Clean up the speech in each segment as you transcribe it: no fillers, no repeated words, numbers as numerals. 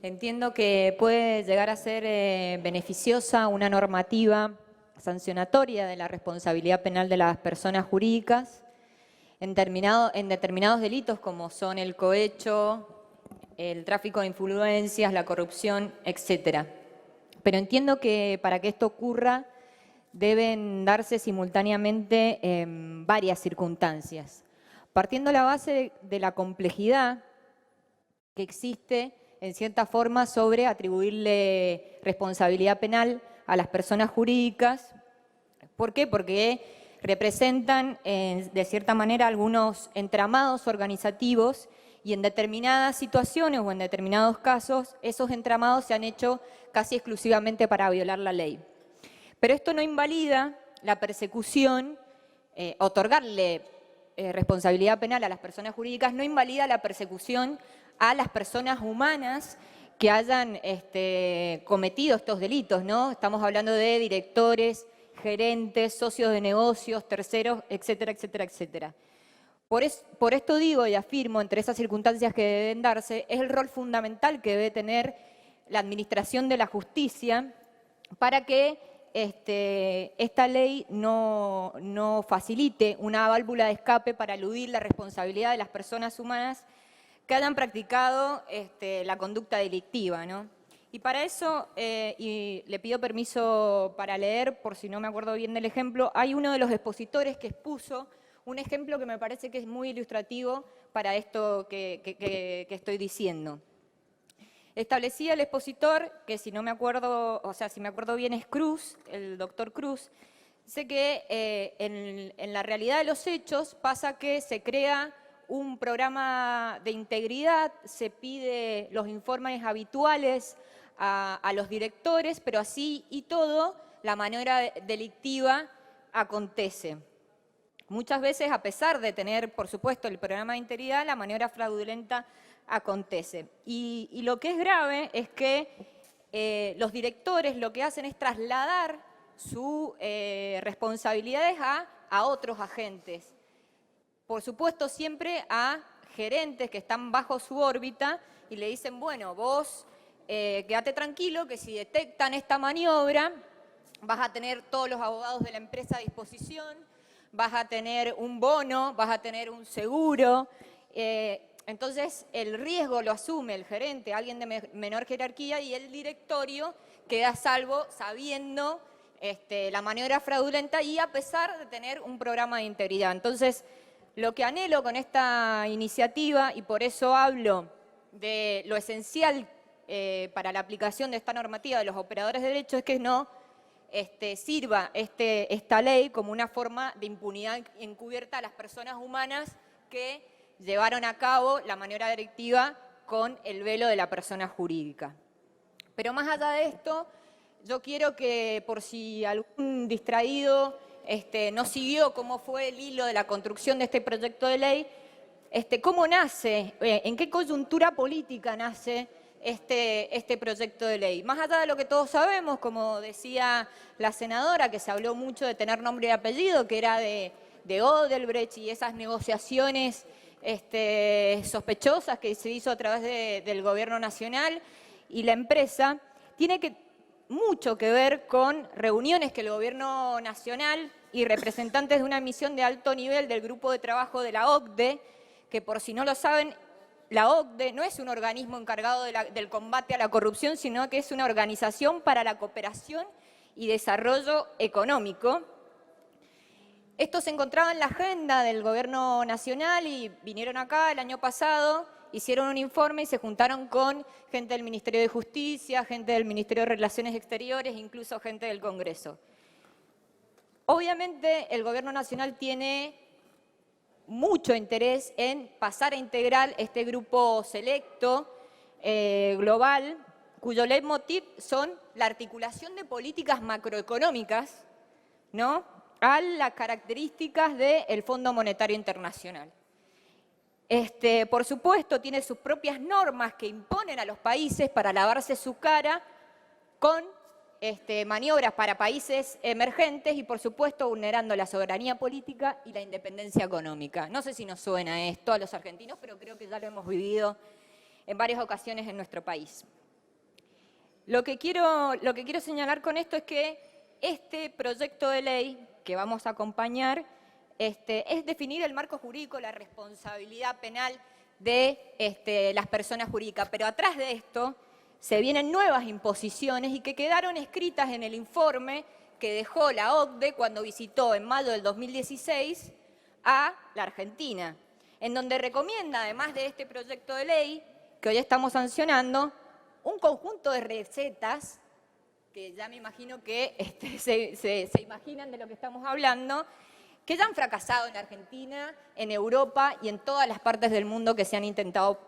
Entiendo que puede llegar a ser beneficiosa una normativa sancionatoria de la responsabilidad penal de las personas jurídicas en determinados delitos como son el cohecho, el tráfico de influencias, la corrupción, etc. Pero entiendo que para que esto ocurra deben darse simultáneamente varias circunstancias. Partiendo la base de la complejidad que existe en cierta forma sobre atribuirle responsabilidad penal a las personas jurídicas. ¿Por qué? Porque representan de cierta manera algunos entramados organizativos y en determinadas situaciones o en determinados casos esos entramados se han hecho casi exclusivamente para violar la ley. Pero esto no invalida la persecución, otorgarle responsabilidad penal a las personas jurídicas no invalida la persecución a las personas humanas que hayan cometido estos delitos, ¿no? Estamos hablando de directores, gerentes, socios de negocios, terceros, etcétera, etcétera, etcétera. Por esto digo y afirmo, entre esas circunstancias que deben darse, es el rol fundamental que debe tener la administración de la justicia para que esta ley no facilite una válvula de escape para eludir la responsabilidad de las personas humanas que hayan practicado la conducta delictiva, ¿no? Y para eso, y le pido permiso para leer, por si no me acuerdo bien del ejemplo, hay uno de los expositores que expuso un ejemplo que me parece que es muy ilustrativo para esto que estoy diciendo. Establecía el expositor, que si no me acuerdo, o sea, si me acuerdo bien es Cruz, el doctor Cruz, dice que en la realidad de los hechos pasa que se crea un programa de integridad, se pide los informes habituales a los directores, pero así y todo, la maniobra delictiva acontece. Muchas veces, a pesar de tener, por supuesto, el programa de integridad, la maniobra fraudulenta acontece. Y lo que es grave es que los directores lo que hacen es trasladar sus responsabilidades a otros agentes. Por supuesto, siempre a gerentes que están bajo su órbita y le dicen, bueno, vos quédate tranquilo que si detectan esta maniobra vas a tener todos los abogados de la empresa a disposición, vas a tener un bono, vas a tener un seguro. Entonces, el riesgo lo asume el gerente, alguien de menor jerarquía, y el directorio queda a salvo sabiendo la maniobra fraudulenta y a pesar de tener un programa de integridad. Entonces, lo que anhelo con esta iniciativa, y por eso hablo de lo esencial para la aplicación de esta normativa de los operadores de derecho, es que no sirva esta ley como una forma de impunidad encubierta a las personas humanas que llevaron a cabo la maniobra delictiva con el velo de la persona jurídica. Pero más allá de esto, yo quiero que, por si algún distraído no siguió cómo fue el hilo de la construcción de este proyecto de ley, cómo nace, en qué coyuntura política nace este proyecto de ley. Más allá de lo que todos sabemos, como decía la senadora, que se habló mucho de tener nombre y apellido, que era de Odebrecht y esas negociaciones sospechosas que se hizo a través del gobierno nacional y la empresa, tiene mucho que ver con reuniones que el gobierno nacional y representantes de una misión de alto nivel del grupo de trabajo de la OCDE, que por si no lo saben, la OCDE no es un organismo encargado del combate a la corrupción, sino que es una organización para la cooperación y desarrollo económico. Esto se encontraba en la agenda del gobierno nacional y vinieron acá el año pasado, hicieron un informe y se juntaron con gente del Ministerio de Justicia, gente del Ministerio de Relaciones Exteriores, incluso gente del Congreso. Obviamente el gobierno nacional tiene mucho interés en pasar a integrar este grupo selecto, global, cuyo leitmotiv son la articulación de políticas macroeconómicas, ¿no?, a las características del Fondo Monetario Internacional. Por supuesto, tiene sus propias normas que imponen a los países para lavarse su cara con maniobras para países emergentes y, por supuesto, vulnerando la soberanía política y la independencia económica. No sé si nos suena esto a los argentinos, pero creo que ya lo hemos vivido en varias ocasiones en nuestro país. Lo que quiero señalar con esto es que este proyecto de ley que vamos a acompañar es definir el marco jurídico, la responsabilidad penal de las personas jurídicas. Pero atrás de esto se vienen nuevas imposiciones y que quedaron escritas en el informe que dejó la OCDE cuando visitó en mayo del 2016 a la Argentina, en donde recomienda, además de este proyecto de ley que hoy estamos sancionando, un conjunto de recetas, que ya me imagino que se imaginan de lo que estamos hablando, que ya han fracasado en Argentina, en Europa y en todas las partes del mundo que se han intentado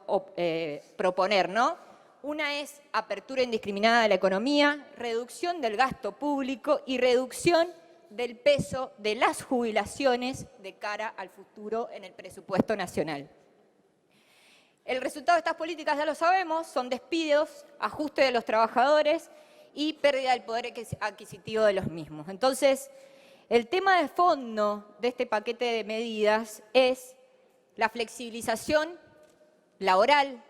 proponer, ¿no? Una es apertura indiscriminada de la economía, reducción del gasto público y reducción del peso de las jubilaciones de cara al futuro en el presupuesto nacional. El resultado de estas políticas ya lo sabemos, son despidos, ajuste de los trabajadores y pérdida del poder adquisitivo de los mismos. Entonces, el tema de fondo de este paquete de medidas es la flexibilización laboral,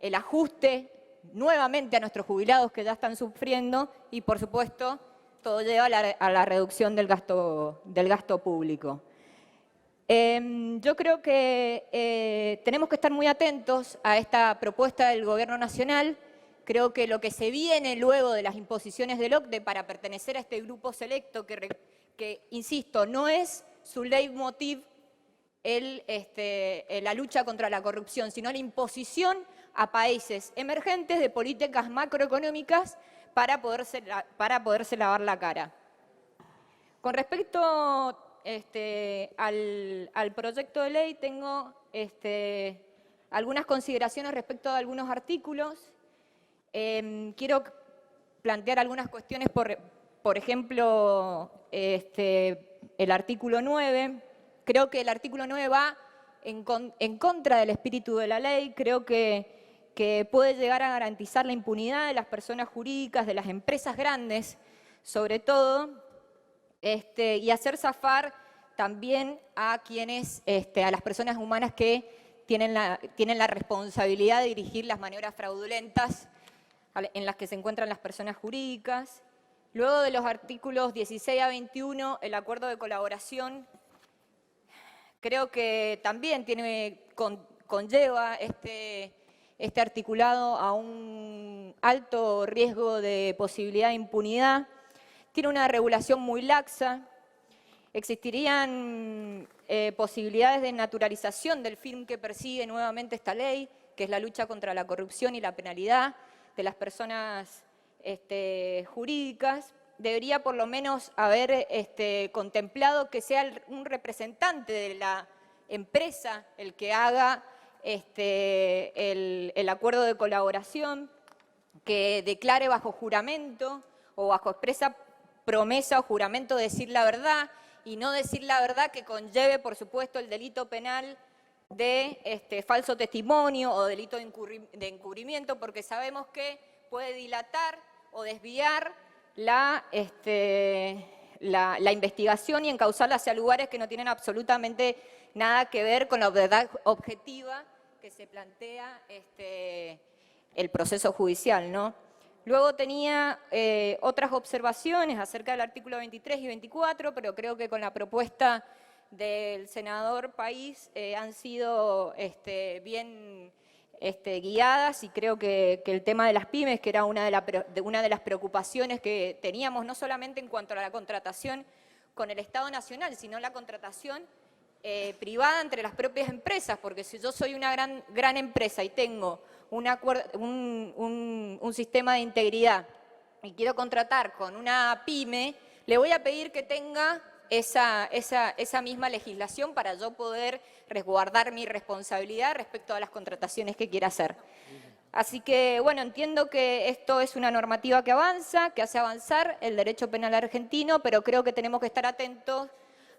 el ajuste nuevamente a nuestros jubilados que ya están sufriendo y, por supuesto, todo lleva a la reducción del gasto público. Yo creo que tenemos que estar muy atentos a esta propuesta del Gobierno Nacional. Creo que lo que se viene luego de las imposiciones del OCDE para pertenecer a este grupo selecto, que insisto, no es su leitmotiv la lucha contra la corrupción, sino la imposición a países emergentes de políticas macroeconómicas para poderse lavar la cara. Con respecto al proyecto de ley, tengo algunas consideraciones respecto a algunos artículos. Quiero plantear algunas cuestiones, por ejemplo, el artículo 9. Creo que el artículo 9 va en contra del espíritu de la ley. Creo que puede llegar a garantizar la impunidad de las personas jurídicas, de las empresas grandes, sobre todo, y hacer zafar también a a las personas humanas que tienen la responsabilidad de dirigir las maniobras fraudulentas en las que se encuentran las personas jurídicas. Luego de los artículos 16 a 21, el acuerdo de colaboración, creo que también conlleva este articulado a un alto riesgo de posibilidad de impunidad. Tiene una regulación muy laxa. Existirían posibilidades de naturalización del fin que persigue nuevamente esta ley, que es la lucha contra la corrupción y la penalidad de las personas jurídicas. Debería por lo menos haber contemplado que sea un representante de la empresa el que haga el acuerdo de colaboración, que declare bajo juramento o bajo expresa promesa o juramento decir la verdad, y no decir la verdad que conlleve, por supuesto, el delito penal de falso testimonio o delito de encubrimiento, porque sabemos que puede dilatar o desviar la investigación y encauzarla hacia lugares que no tienen absolutamente nada que ver con la verdad objetiva que se plantea el proceso judicial, ¿no? Luego tenía otras observaciones acerca del artículo 23 y 24, pero creo que con la propuesta del senador País han sido bien guiadas, y creo que el tema de las pymes, que era una de las preocupaciones que teníamos, no solamente en cuanto a la contratación con el Estado Nacional, sino la contratación privada entre las propias empresas, porque si yo soy una gran empresa y tengo un sistema de integridad y quiero contratar con una pyme, le voy a pedir que tenga esa misma legislación para yo poder resguardar mi responsabilidad respecto a las contrataciones que quiera hacer. Así que, bueno, entiendo que esto es una normativa que avanza, que hace avanzar el derecho penal argentino, pero creo que tenemos que estar atentos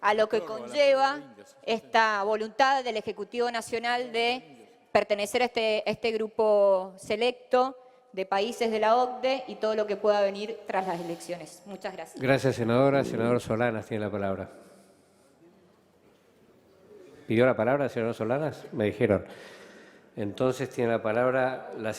a lo que conlleva esta voluntad del Ejecutivo Nacional de pertenecer a este grupo selecto de países de la OCDE y todo lo que pueda venir tras las elecciones. Muchas gracias. Gracias, senadora. Senador Solanas tiene la palabra. ¿Pidió la palabra, senador Solanas? Me dijeron. Entonces tiene la palabra la